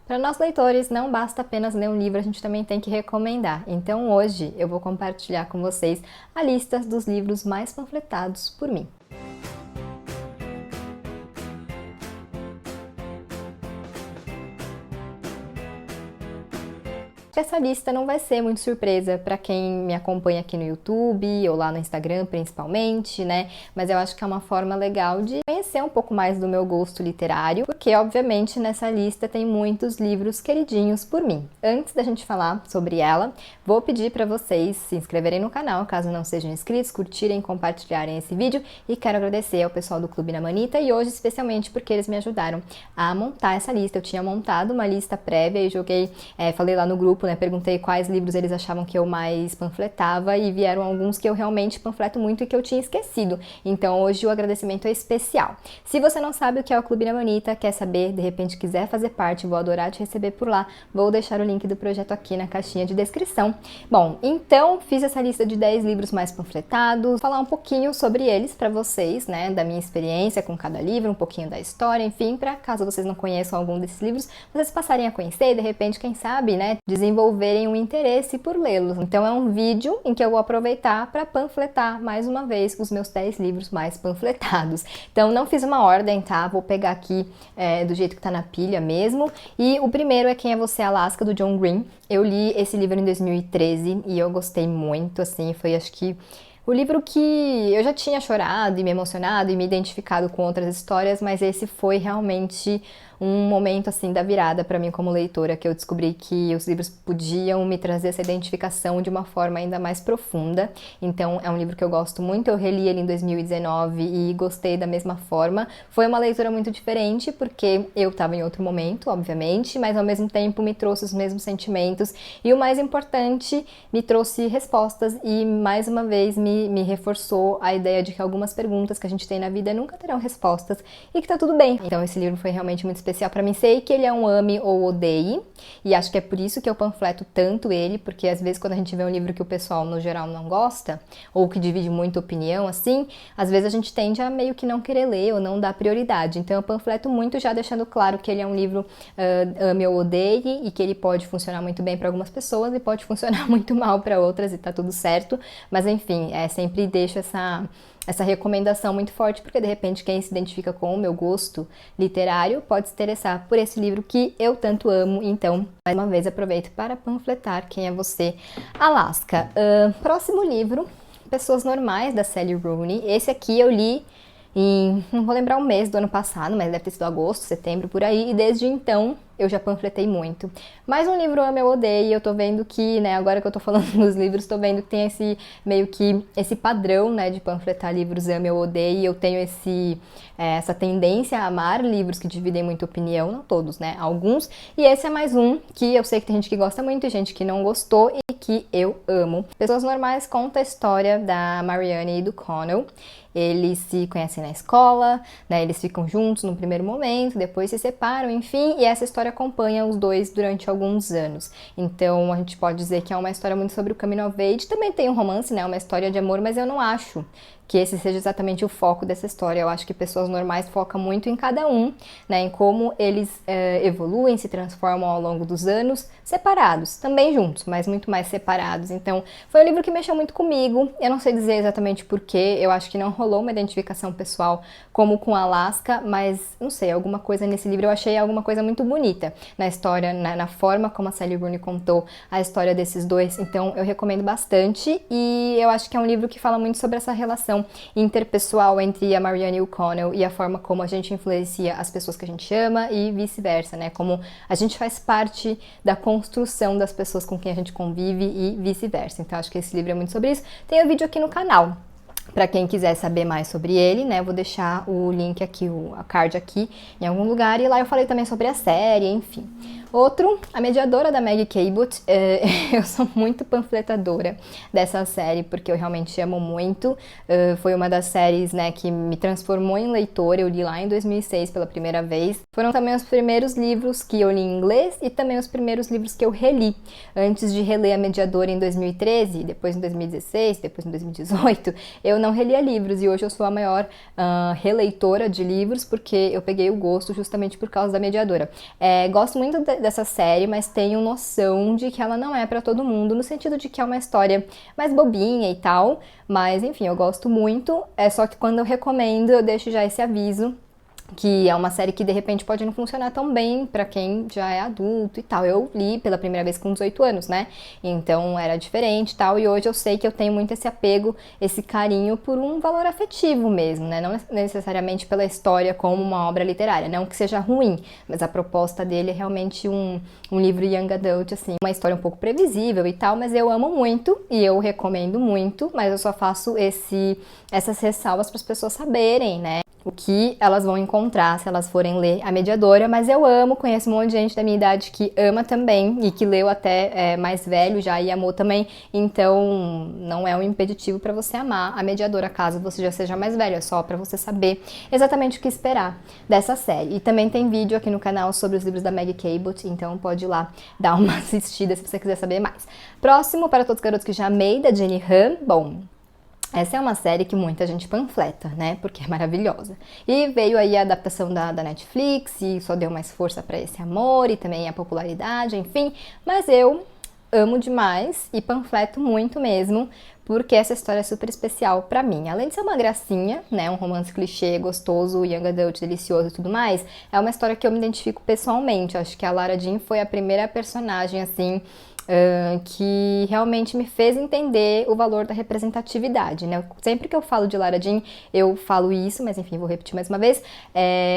Para nós leitores, não basta apenas ler um livro, a gente também tem que recomendar. Então hoje eu vou compartilhar com vocês a lista dos livros mais panfletados por mim. Essa lista não vai ser muito surpresa para quem me acompanha aqui no YouTube ou lá no Instagram principalmente, né? Mas eu acho que é uma forma legal de conhecer um pouco mais do meu gosto literário, porque obviamente nessa lista tem muitos livros queridinhos por mim. Antes da gente falar sobre ela, vou pedir para vocês se inscreverem no canal, caso não sejam inscritos, curtirem, compartilharem esse vídeo, e quero agradecer ao pessoal do Clube da Manita e hoje especialmente porque eles me ajudaram a montar essa lista. Eu tinha montado uma lista prévia e joguei, falei lá no grupo, né, perguntei quais livros eles achavam que eu mais panfletava e vieram alguns que eu realmente panfleto muito e que eu tinha esquecido. Então hoje o agradecimento é especial. Se você não sabe o que é o Clube da Manita, quer saber, de repente quiser fazer parte, vou adorar te receber por lá, vou deixar o link do projeto aqui na caixinha de descrição. Bom, então fiz essa lista de 10 livros mais panfletados, falar um pouquinho sobre eles para vocês, né, da minha experiência com cada livro, um pouquinho da história, enfim, para caso vocês não conheçam algum desses livros, vocês passarem a conhecer e de repente, quem sabe, né, desenvolverem um interesse por lê-los. Então é um vídeo em que eu vou aproveitar para panfletar mais uma vez os meus 10 livros mais panfletados. Então não fiz uma ordem, tá? Vou pegar aqui do jeito que tá na pilha mesmo. E o primeiro é Quem é Você, Alaska, do John Green. Eu li esse livro em 2013 e eu gostei muito, assim, foi acho que o livro que eu já tinha chorado e me emocionado e me identificado com outras histórias, mas esse foi realmente um momento assim da virada para mim como leitora, que eu descobri que os livros podiam me trazer essa identificação de uma forma ainda mais profunda. Então é um livro que eu gosto muito, eu reli ele em 2019 e gostei da mesma forma. Foi uma leitura muito diferente porque eu estava em outro momento, obviamente, mas ao mesmo tempo me trouxe os mesmos sentimentos e o mais importante, me trouxe respostas e mais uma vez me reforçou a ideia de que algumas perguntas que a gente tem na vida nunca terão respostas e que tá tudo bem. Então esse livro foi realmente muito especial para mim. Sei que ele é um ame ou odeie, e acho que é por isso que eu panfleto tanto ele, porque às vezes quando a gente vê um livro que o pessoal no geral não gosta, ou que divide muita opinião, assim, às vezes a gente tende a meio que não querer ler ou não dar prioridade. Então eu panfleto muito já deixando claro que ele é um livro ame ou odeie, e que ele pode funcionar muito bem para algumas pessoas e pode funcionar muito mal para outras, e tá tudo certo. Mas enfim, sempre deixo essa recomendação muito forte, porque de repente quem se identifica com o meu gosto literário pode se interessar por esse livro que eu tanto amo. Então, mais uma vez, aproveito para panfletar Quem é Você, Alaska. Próximo livro, Pessoas Normais, da Sally Rooney. Esse aqui eu li não vou lembrar o mês do ano passado, mas deve ter sido agosto, setembro, por aí, e desde então eu já panfletei muito. Mais um livro ame ou odeie, eu tô vendo que, né, agora que eu tô falando dos livros, tô vendo que tem meio que esse padrão, né, de panfletar livros ame ou odeie. Eu tenho essa tendência a amar livros que dividem muita opinião, não todos, né, alguns, e esse é mais um que eu sei que tem gente que gosta muito e gente que não gostou e que eu amo. Pessoas Normais conta a história da Marianne e do Connell. Eles se conhecem na escola, né, eles ficam juntos no primeiro momento, depois se separam, enfim, e essa história acompanha os dois durante alguns anos. Então a gente pode dizer que é uma história muito sobre o coming of age. Também tem um romance, né, uma história de amor, mas eu não acho que esse seja exatamente o foco dessa história. Eu acho que Pessoas Normais foca muito em cada um, né, em como eles evoluem, se transformam ao longo dos anos, separados, também juntos, mas muito mais separados. Então foi um livro que mexeu muito comigo. Eu não sei dizer exatamente porquê, eu acho que não rolou uma identificação pessoal como com Alaska, mas não sei, alguma coisa nesse livro eu achei alguma coisa muito bonita na história, na forma como a Sally Rooney contou a história desses dois. Então eu recomendo bastante, e eu acho que é um livro que fala muito sobre essa relação interpessoal entre a Marianne e o Connell e a forma como a gente influencia as pessoas que a gente ama e vice-versa, né? Como a gente faz parte da construção das pessoas com quem a gente convive e vice-versa. Então acho que esse livro é muito sobre isso. Tem um vídeo aqui no canal para quem quiser saber mais sobre ele, né? Eu vou deixar o link aqui, a card aqui em algum lugar, e lá eu falei também sobre a série, enfim. Outro, A Mediadora, da Maggie Cabot. Eu sou muito panfletadora dessa série, porque eu realmente amo muito. Foi uma das séries, né, que me transformou em leitora. Eu li lá em 2006 pela primeira vez. Foram também os primeiros livros que eu li em inglês e também os primeiros livros que eu reli. Antes de reler A Mediadora em 2013, depois em 2016, depois em 2018, eu não relia livros, e hoje eu sou a maior releitora de livros, porque eu peguei o gosto justamente por causa da Mediadora. Gosto muito dessa série, mas tenham noção de que ela não é pra todo mundo, no sentido de que é uma história mais bobinha e tal, mas enfim, eu gosto muito, é só que quando eu recomendo, eu deixo já esse aviso, que é uma série que de repente pode não funcionar tão bem pra quem já é adulto e tal. Eu li pela primeira vez com 18 anos, né? Então era diferente e tal, e hoje eu sei que eu tenho muito esse apego, esse carinho por um valor afetivo mesmo, né? Não necessariamente pela história como uma obra literária, não que seja ruim, mas a proposta dele é realmente um livro young adult, assim, uma história um pouco previsível e tal, mas eu amo muito e eu recomendo muito, mas eu só faço essas ressalvas para as pessoas saberem, né? O que elas vão encontrar se elas forem ler A Mediadora, mas eu amo, conheço um monte de gente da minha idade que ama também e que leu até mais velho já e amou também, então não é um impeditivo para você amar A Mediadora caso você já seja mais velho, é só para você saber exatamente o que esperar dessa série. E também tem vídeo aqui no canal sobre os livros da Maggie Cabot, então pode ir lá dar uma assistida se você quiser saber mais. Próximo, Para Todos os Garotos que Já Amei, da Jenny Han. Bom, essa é uma série que muita gente panfleta, né? Porque é maravilhosa. E veio aí a adaptação da Netflix e só deu mais força para esse amor e também a popularidade, enfim. Mas eu amo demais e panfleto muito mesmo, porque essa história é super especial pra mim. Além de ser uma gracinha, né, um romance clichê, gostoso, young adult, delicioso e tudo mais, é uma história que eu me identifico pessoalmente. Acho que a Lara Jean foi a primeira personagem, assim, que realmente me fez entender o valor da representatividade, né? Sempre que eu falo de Lara Jean, eu falo isso, mas enfim, vou repetir mais uma vez.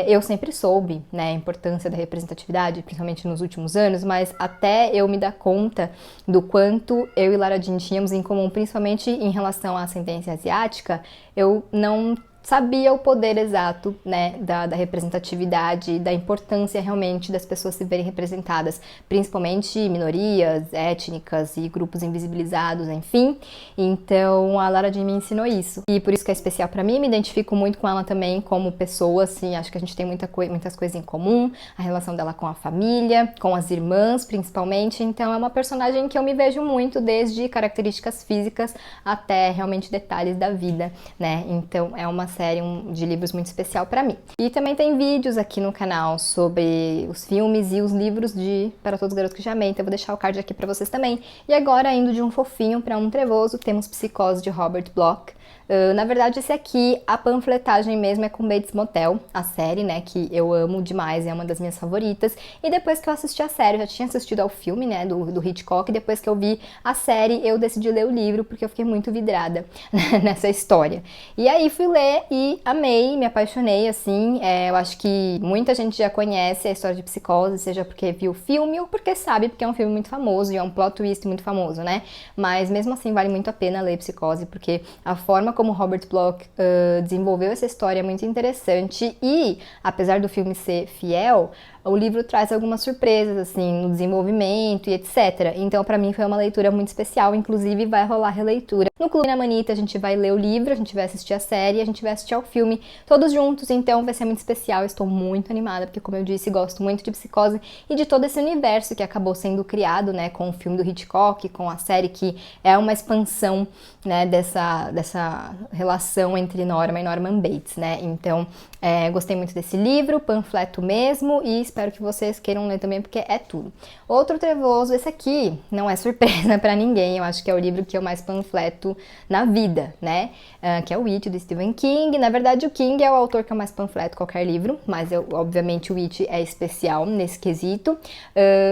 Eu sempre soube, né, a importância da representatividade, principalmente nos últimos anos, mas até eu me dar conta do quanto eu e Lara Jean tínhamos em comum, principalmente em relação à ascendência asiática, eu não sabia o poder exato, né, da representatividade, da importância realmente das pessoas se verem representadas, principalmente minorias étnicas e grupos invisibilizados, enfim. Então a Lara Jean me ensinou isso. E por isso que é especial pra mim, me identifico muito com ela também como pessoa, assim, acho que a gente tem muitas coisas em comum, a relação dela com a família, com as irmãs, principalmente. Então é uma personagem que eu me vejo muito, desde características físicas até realmente detalhes da vida, né? Então é uma série de livros muito especial pra mim. E também tem vídeos aqui no canal sobre os filmes e os livros de Para Todos os Garotos que Já Amei, então eu vou deixar o card aqui pra vocês também. E agora, indo de um fofinho pra um trevoso, temos Psicose de Robert Bloch. Na verdade, esse aqui, a panfletagem mesmo é com Bates Motel, a série, né, que eu amo demais, é uma das minhas favoritas. E depois que eu assisti a série, eu já tinha assistido ao filme, né, do Hitchcock, e depois que eu vi a série, eu decidi ler o livro, porque eu fiquei muito vidrada nessa história. E aí fui ler e amei, me apaixonei, assim. Eu acho que muita gente já conhece a história de Psicose, seja porque viu o filme ou porque sabe, porque é um filme muito famoso e é um plot twist muito famoso, né? Mas mesmo assim vale muito a pena ler Psicose, porque a forma como Robert Bloch desenvolveu essa história é muito interessante e, apesar do filme ser fiel, o livro traz algumas surpresas, assim, no desenvolvimento e etc. Então, pra mim, foi uma leitura muito especial, inclusive vai rolar releitura. No Clube da Manita, a gente vai ler o livro, a gente vai assistir a série, a gente vai assistir ao filme, todos juntos, então vai ser muito especial. Estou muito animada, porque, como eu disse, gosto muito de Psicose e de todo esse universo que acabou sendo criado, né, com o filme do Hitchcock, com a série que é uma expansão, né, dessa relação entre Norma e Norman Bates, né? Então, gostei muito desse livro, panfleto mesmo, e espero que vocês queiram ler também, porque é tudo. Outro trevoso, esse aqui não é surpresa pra ninguém, eu acho que é o livro que eu mais panfleto na vida, né? Que é o It, do Stephen King. Na verdade, o King é o autor que eu mais panfleto qualquer livro, mas obviamente o It é especial nesse quesito.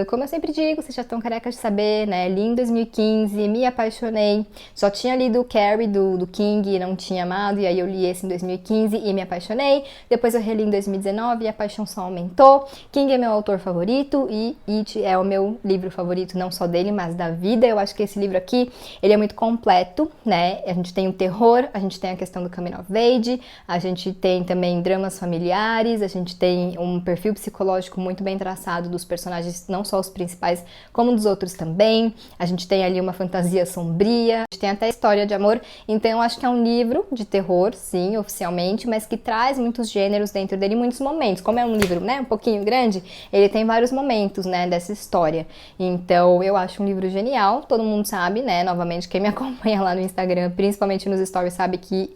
Como eu sempre digo, vocês já estão carecas de saber, né? Li em 2015, me apaixonei, só tinha lido o Carrie do King e não tinha amado, e aí eu li esse em 2015 e me apaixonei. Depois eu reli em 2019 e a paixão só aumentou. King é meu autor favorito e It é o meu livro favorito, não só dele, mas da vida. Eu acho que esse livro aqui, ele é muito completo, né? A gente tem o terror, a gente tem a questão do coming of age, a gente tem também dramas familiares, a gente tem um perfil psicológico muito bem traçado dos personagens, não só os principais, como dos outros também. A gente tem ali uma fantasia sombria, a gente tem até história de amor. Então eu acho que é um livro de terror, sim, oficialmente, mas que traz muitos gêneros dentro dele em muitos momentos. Como é um livro, né, um pouquinho grande, grande, ele tem vários momentos, né, dessa história. Então, eu acho um livro genial, todo mundo sabe, né, novamente, quem me acompanha lá no Instagram, principalmente nos stories, sabe que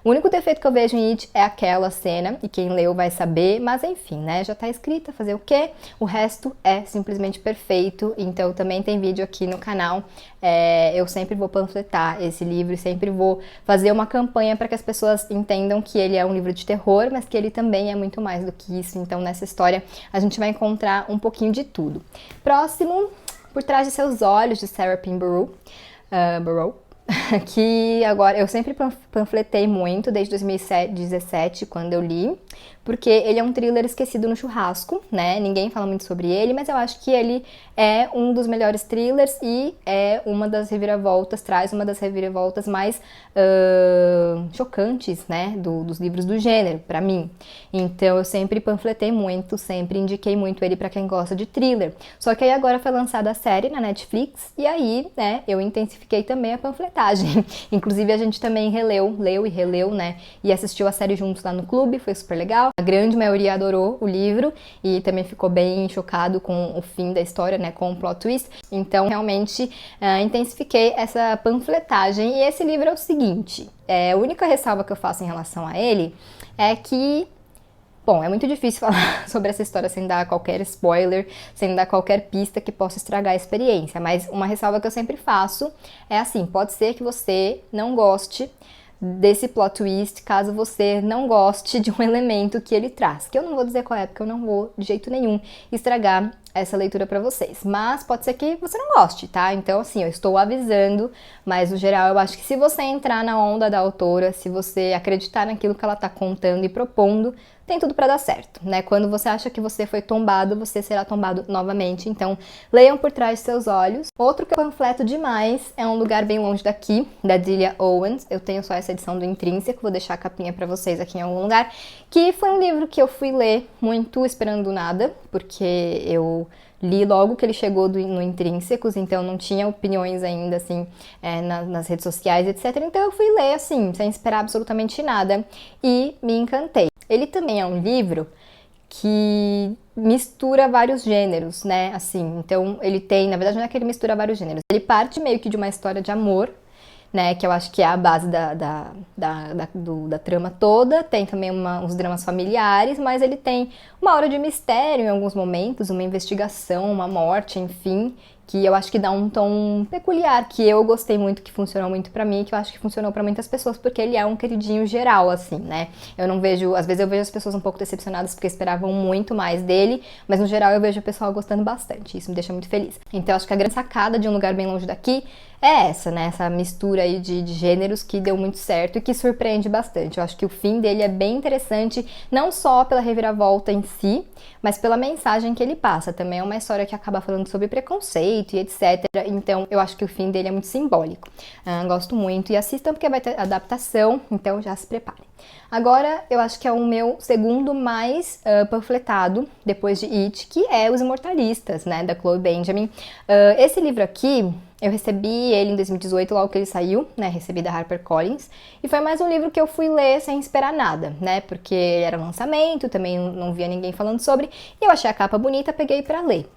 o único defeito que eu vejo em It é aquela cena, e quem leu vai saber, mas enfim, né, já tá escrita, fazer o quê? O resto é simplesmente perfeito, então também tem vídeo aqui no canal. Eu sempre vou panfletar esse livro, sempre vou fazer uma campanha para que as pessoas entendam que ele é um livro de terror, mas que ele também é muito mais do que isso. Então, nessa história, a gente vai encontrar um pouquinho de tudo. Próximo, Por Trás de Seus Olhos, de Sarah Pinborough. Que agora eu sempre panfletei muito desde 2017, quando eu li, porque ele é um thriller esquecido no churrasco, né? Ninguém fala muito sobre ele, mas eu acho que ele é um dos melhores thrillers e é uma das reviravoltas, traz uma das reviravoltas mais chocantes, né? Dos livros do gênero, pra mim. Então eu sempre panfletei muito, sempre indiquei muito ele pra quem gosta de thriller. Só que aí agora foi lançada a série na Netflix e aí, né, eu intensifiquei também a panfletagem. Inclusive a gente também leu e releu, né? E assistiu a série juntos lá no clube, foi super legal. A grande maioria adorou o livro e também ficou bem chocado com o fim da história, né, com o plot twist. Então, realmente, intensifiquei essa panfletagem. E esse livro é o seguinte, a única ressalva que eu faço em relação a ele é que, bom, é muito difícil falar sobre essa história sem dar qualquer spoiler, sem dar qualquer pista que possa estragar a experiência, mas uma ressalva que eu sempre faço é assim, pode ser que você não goste desse plot twist, caso você não goste de um elemento que ele traz, que eu não vou dizer qual é, porque eu não vou de jeito nenhum estragar essa leitura pra vocês, mas pode ser que você não goste, tá? Então, assim, eu estou avisando, mas no geral eu acho que se você entrar na onda da autora, se você acreditar naquilo que ela tá contando e propondo, tem tudo pra dar certo, né? Quando você acha que você foi tombado, você será tombado novamente. Então, leiam Por Trás de Seus Olhos. Outro que eu panfleto demais é Um Lugar Bem Longe Daqui, da Delia Owens. Eu tenho só essa edição do Intrínseco, vou deixar a capinha pra vocês aqui em algum lugar. Que foi um livro que eu fui ler muito esperando nada, porque eu li logo que ele chegou no Intrínsecos, então não tinha opiniões ainda, assim, nas redes sociais, etc. Então eu fui ler, assim, sem esperar absolutamente nada e me encantei. Ele também é um livro que mistura vários gêneros, né, assim, então ele tem, na verdade não é que ele mistura vários gêneros, ele parte meio que de uma história de amor, né, que eu acho que é a base da trama toda, tem também uns dramas familiares, mas ele tem uma hora de mistério em alguns momentos, uma investigação, uma morte, enfim, que eu acho que dá um tom peculiar, que eu gostei muito, que funcionou muito pra mim, que eu acho que funcionou pra muitas pessoas, porque ele é um queridinho geral, assim, né? Eu não vejo, às vezes eu vejo as pessoas um pouco decepcionadas porque esperavam muito mais dele, mas no geral eu vejo o pessoal gostando bastante, isso me deixa muito feliz. Então eu acho que a grande sacada de Um Lugar Bem Longe Daqui é essa, né? Essa mistura aí de gêneros que deu muito certo e que surpreende bastante. Eu acho que o fim dele é bem interessante, não só pela reviravolta em si, mas pela mensagem que ele passa. Também é uma história que acaba falando sobre preconceito e etc. Então, eu acho que o fim dele é muito simbólico. Gosto muito e assistam porque vai ter adaptação, então já se preparem. Agora, eu acho que é o meu segundo mais panfletado, depois de It, que é Os Imortalistas, né, da Chloe Benjamin. Esse livro aqui, eu recebi ele em 2018, logo que ele saiu, né, recebi da HarperCollins, e foi mais um livro que eu fui ler sem esperar nada, né, porque era lançamento, também não via ninguém falando sobre, e eu achei a capa bonita, peguei pra ler.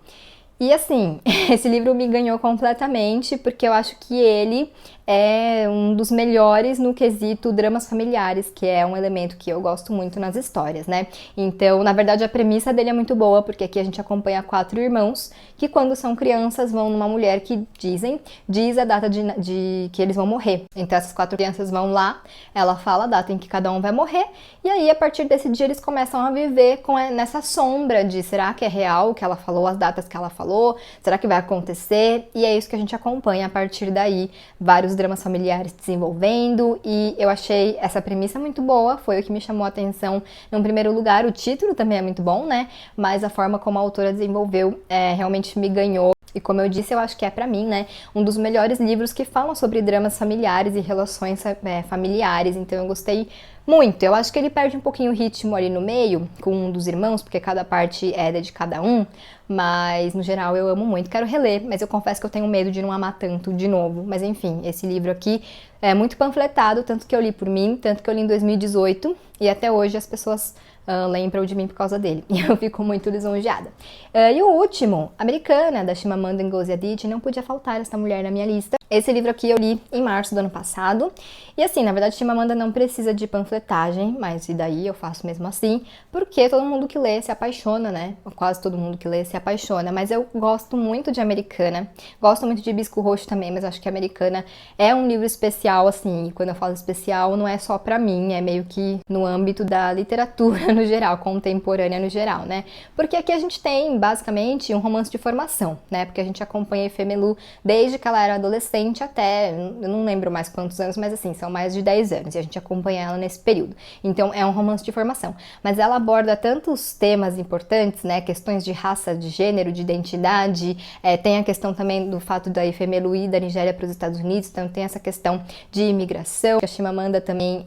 E assim, esse livro me ganhou completamente, porque eu acho que ele é um dos melhores no quesito dramas familiares, que é um elemento que eu gosto muito nas histórias, né? Então, na verdade, a premissa dele é muito boa, porque aqui a gente acompanha 4 irmãos que, quando são crianças, vão numa mulher que diz a data de que eles vão morrer. Então, essas 4 crianças vão lá, ela fala a data em que cada um vai morrer, e aí, a partir desse dia, eles começam a viver nessa sombra de será que é real o que ela falou, as datas que ela falou, será que vai acontecer? E é isso que a gente acompanha a partir daí, vários dramas familiares desenvolvendo, e eu achei essa premissa muito boa, foi o que me chamou a atenção no primeiro lugar. O título também é muito bom, né? Mas a forma como a autora desenvolveu realmente me ganhou. E como eu disse, eu acho que é pra mim, né, um dos melhores livros que falam sobre dramas familiares e relações familiares, então eu gostei muito. Eu acho que ele perde um pouquinho o ritmo ali no meio, com um dos irmãos, porque cada parte é de cada um, mas no geral eu amo muito. Quero reler, mas eu confesso que eu tenho medo de não amar tanto de novo. Mas enfim, esse livro aqui é muito panfletado, tanto que eu li por mim, tanto que eu li em 2018, e até hoje as pessoas lembram de mim por causa dele. E eu fico muito lisonjeada. E o último, Americana, da Chimamanda Ngozi Adichie, não podia faltar essa mulher na minha lista. Esse livro aqui eu li em março do ano passado. E assim, na verdade, Chimamanda não precisa de panfletagem, mas e daí eu faço mesmo assim, porque todo mundo que lê se apaixona, né? Quase todo mundo que lê se apaixona. Mas eu gosto muito de Americana, gosto muito de Hibisco Roxo também, mas acho que Americana é um livro especial, assim, e quando eu falo especial, não é só pra mim, é meio que no âmbito da literatura no geral, contemporânea no geral, né? Porque aqui a gente tem, basicamente, um romance de formação, né? Porque a gente acompanha a Fê desde que ela era adolescente até, eu não lembro mais quantos anos, mas assim, são mais de 10 anos, e a gente acompanha ela nesse período. Então, é um romance de formação. Mas ela aborda tantos temas importantes, né? Questões de raça, de gênero, de identidade, tem a questão também do fato da Ifemelu ir da Nigéria para os Estados Unidos, então tem essa questão de imigração, que a Chimamanda também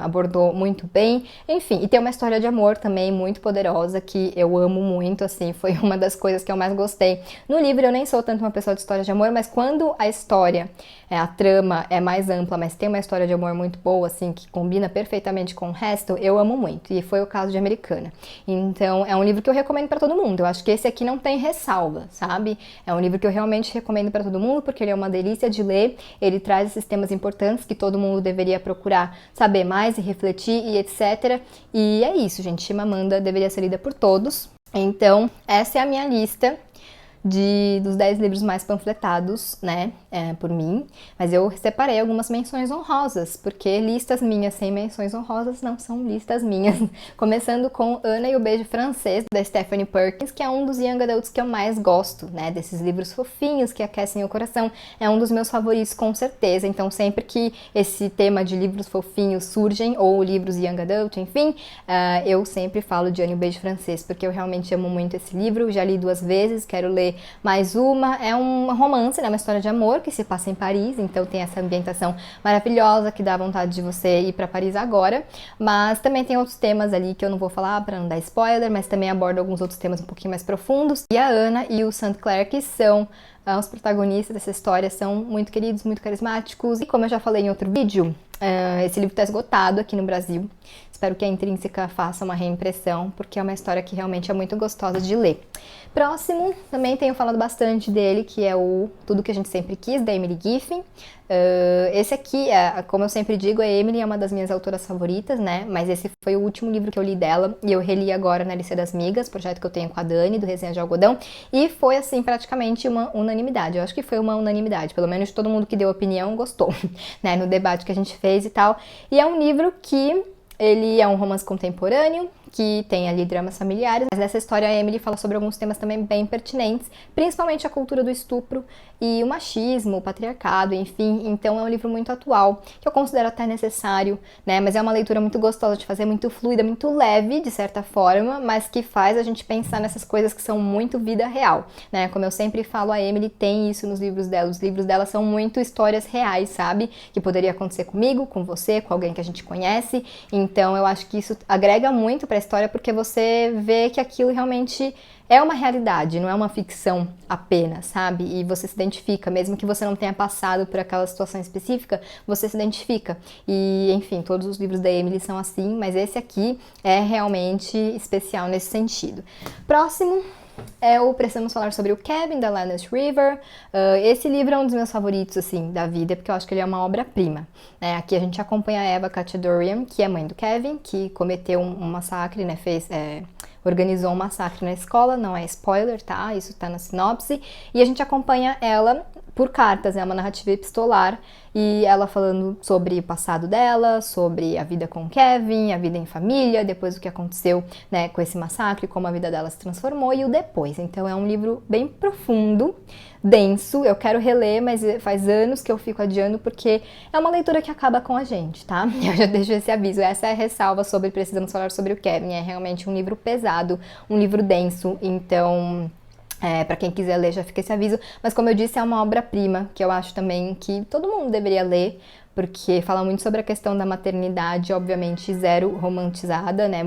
abordou muito bem. Enfim, e tem uma história de amor também muito poderosa, que eu amo muito, assim, foi uma das coisas que eu mais gostei. No livro eu nem sou tanto uma pessoa de história de amor, mas quando a história, a trama é mais ampla, mas tem uma história de amor muito boa, assim, que combina perfeitamente com o resto, eu amo muito, e foi o caso de Americana. Então, é um livro que eu recomendo para todo mundo. Eu acho que esse aqui não tem ressalva, sabe? É um livro que eu realmente recomendo para todo mundo, porque ele é uma delícia de ler, ele traz esses temas importantes que todo mundo deveria procurar saber mais e refletir e etc. E é isso, gente. Chimamanda deveria ser lida por todos. Então, essa é a minha lista dos 10 livros mais panfletados, né, por mim, mas eu separei algumas menções honrosas, porque listas minhas sem menções honrosas não são listas minhas. Começando com Ana e o Beijo Francês, da Stephanie Perkins, que é um dos young adults que eu mais gosto, né, desses livros fofinhos que aquecem o coração, é um dos meus favoritos com certeza, então sempre que esse tema de livros fofinhos surgem, ou livros young adult, enfim, eu sempre falo de Ana e o Beijo Francês, porque eu realmente amo muito esse livro, já li 2 vezes, quero ler mais uma. É um romance, né, uma história de amor que se passa em Paris, então tem essa ambientação maravilhosa que dá vontade de você ir para Paris agora, mas também tem outros temas ali que eu não vou falar para não dar spoiler, mas também aborda alguns outros temas um pouquinho mais profundos. E a Ana e o St. Clair, que são os protagonistas dessa história, são muito queridos, muito carismáticos, e como eu já falei em outro vídeo, esse livro está esgotado aqui no Brasil. Espero que a Intrínseca faça uma reimpressão, porque é uma história que realmente é muito gostosa de ler. Próximo, também tenho falado bastante dele, que é o Tudo que a gente sempre quis, da Emily Giffin. Esse aqui, como eu sempre digo, a Emily é uma das minhas autoras favoritas, né? Mas esse foi o último livro que eu li dela, e eu reli agora na Alicia das Migas, projeto que eu tenho com a Dani, do Resenha de Algodão, e foi, assim, praticamente uma unanimidade. Eu acho que foi uma unanimidade, pelo menos todo mundo que deu opinião gostou, né? No debate que a gente fez e tal. E é um livro que ele é um romance contemporâneo, que tem ali dramas familiares, mas nessa história a Emily fala sobre alguns temas também bem pertinentes, principalmente a cultura do estupro e o machismo, o patriarcado, enfim. Então é um livro muito atual, que eu considero até necessário, né, mas é uma leitura muito gostosa de fazer, muito fluida, muito leve, de certa forma, mas que faz a gente pensar nessas coisas que são muito vida real, né, como eu sempre falo, a Emily tem isso nos livros dela, os livros dela são muito histórias reais, sabe, que poderia acontecer comigo, com você, com alguém que a gente conhece, então eu acho que isso agrega muito para história, porque você vê que aquilo realmente é uma realidade, não é uma ficção apenas, sabe? E você se identifica, mesmo que você não tenha passado por aquela situação específica, você se identifica. E, enfim, todos os livros da Emily são assim, mas esse aqui é realmente especial nesse sentido. Próximo é o Precisamos Falar sobre o Kevin, da Linus River. Esse livro é um dos meus favoritos, assim, da vida, porque eu acho que ele é uma obra-prima, né? Aqui a gente acompanha a Eva Kachadorian, que é mãe do Kevin, que cometeu um massacre, né? Organizou um massacre na escola, não é spoiler, tá? Isso tá na sinopse. E a gente acompanha ela por cartas, é uma narrativa epistolar, e ela falando sobre o passado dela, sobre a vida com o Kevin, a vida em família, depois do que aconteceu, né, com esse massacre, como a vida dela se transformou e o depois. Então é um livro bem profundo, denso, eu quero reler, mas faz anos que eu fico adiando porque é uma leitura que acaba com a gente, tá? Eu já deixo esse aviso, essa é a ressalva sobre Precisamos Falar sobre o Kevin, é realmente um livro pesado, um livro denso, então para quem quiser ler já fica esse aviso, mas como eu disse, é uma obra-prima que eu acho também que todo mundo deveria ler, porque fala muito sobre a questão da maternidade, obviamente zero romantizada, né,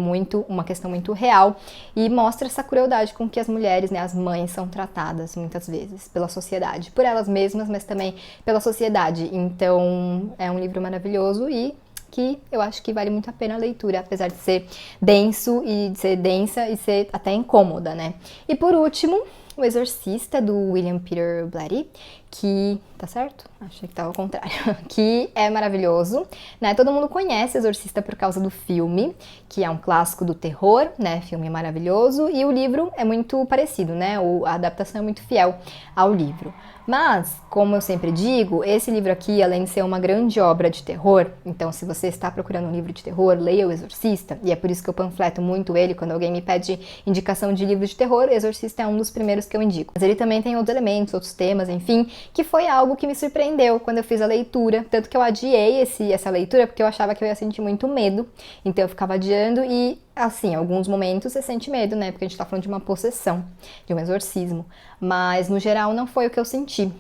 uma questão muito real, e mostra essa crueldade com que as mulheres, né, as mães são tratadas muitas vezes pela sociedade, por elas mesmas, mas também pela sociedade. Então é um livro maravilhoso e que eu acho que vale muito a pena a leitura, apesar de ser denso e de ser densa e ser até incômoda, né? E por último, O Exorcista, do William Peter Blatty, que... tá certo? Achei que tava ao contrário. Que é maravilhoso, né? Todo mundo conhece Exorcista por causa do filme, que é um clássico do terror, né? Filme maravilhoso. E o livro é muito parecido, né? A adaptação é muito fiel ao livro. Mas, como eu sempre digo, esse livro aqui, além de ser uma grande obra de terror, então se você está procurando um livro de terror, leia O Exorcista, e é por isso que eu panfleto muito ele, quando alguém me pede indicação de livro de terror, Exorcista é um dos primeiros que eu indico. Mas ele também tem outros elementos, outros temas, enfim, que foi algo que me surpreendeu quando eu fiz a leitura, tanto que eu adiei essa leitura porque eu achava que eu ia sentir muito medo, então eu ficava adiando e, assim, em alguns momentos você sente medo, né, porque a gente tá falando de uma possessão, de um exorcismo, mas no geral não foi o que eu senti.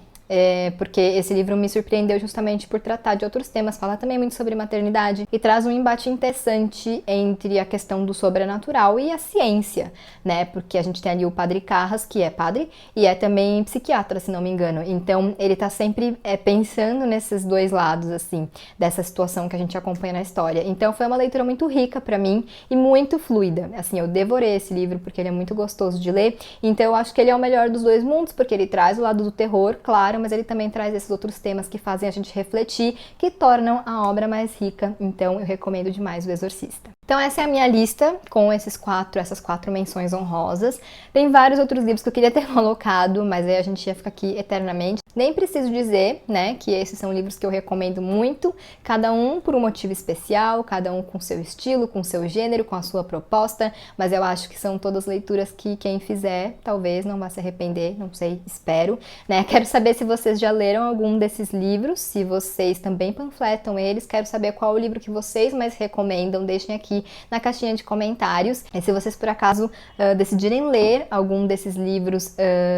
Porque esse livro me surpreendeu justamente por tratar de outros temas, fala também muito sobre maternidade e traz um embate interessante entre a questão do sobrenatural e a ciência, né? Porque a gente tem ali o Padre Carras, que é padre e é também psiquiatra, se não me engano. Então ele tá sempre pensando nesses dois lados, assim, dessa situação que a gente acompanha na história. Então foi uma leitura muito rica pra mim e muito fluida. Assim, eu devorei esse livro porque ele é muito gostoso de ler. Então eu acho que ele é o melhor dos dois mundos, porque ele traz o lado do terror, claro, mas ele também traz esses outros temas que fazem a gente refletir, que tornam a obra mais rica. Então eu recomendo demais O Exorcista. Então essa é a minha lista com essas quatro menções honrosas. Tem vários outros livros que eu queria ter colocado, mas aí a gente ia ficar aqui eternamente. Nem preciso dizer, né, que esses são livros que eu recomendo muito, cada um por um motivo especial, cada um com seu estilo, com seu gênero, com a sua proposta, mas eu acho que são todas leituras que quem fizer talvez não vá se arrepender, não sei, espero, né? Quero saber se vocês já leram algum desses livros, se vocês também panfletam eles, quero saber qual o livro que vocês mais recomendam, deixem aqui na caixinha de comentários. E se vocês por acaso decidirem ler algum desses livros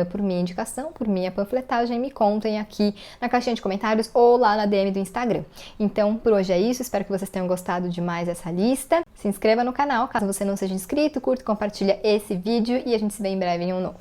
por minha indicação, por minha panfletagem, me contem aqui na caixinha de comentários ou lá na DM do Instagram. Então, por hoje é isso, espero que vocês tenham gostado demais dessa lista. Se inscreva no canal, caso você não seja inscrito, curta e compartilha esse vídeo e a gente se vê em breve em um novo.